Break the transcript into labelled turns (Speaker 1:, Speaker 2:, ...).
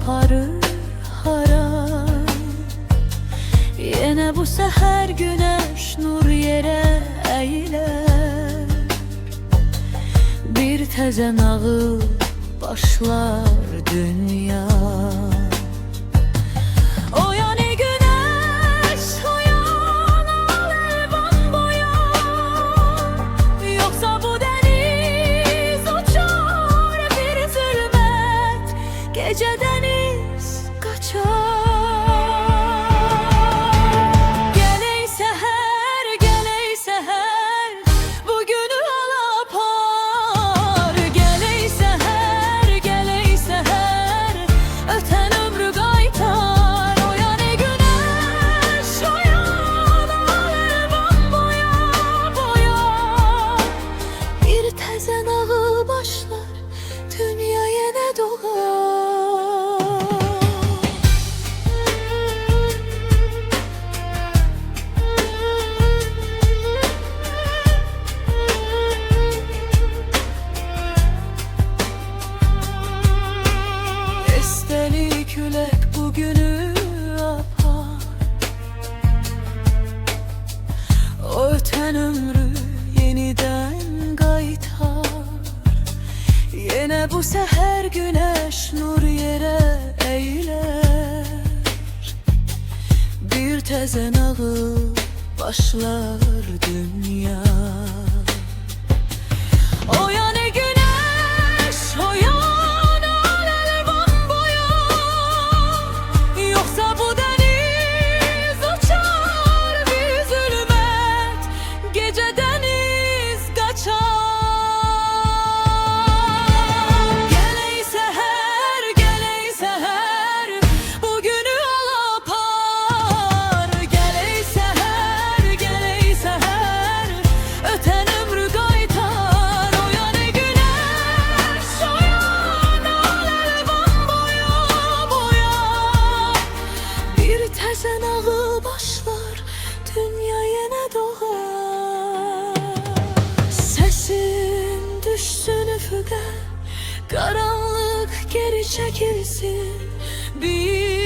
Speaker 1: aparır hara. Yine bu seher güneş nur yere eğiler. Bir teze nağıl başlar dünya. Gece deniz kaçar. Geley seher, geley seher, bugünü al apar. Geley seher, geley seher, öten ömrü qaytar. Oyan ey güneş, oyan alev boya boya. Bir teze nağıl başlar, dünya yine doğar. Külek bugünü yapar. O öten ömrü yeniden qaytar. Yine bu seher güneş nur yere eğiler. Bir teze nağıl başlar dünya. Oyan ey güneş, oyan başlar, dünya yine doğar. Sesin düşsün üfüqe, karanlık geri çekilsin. Bir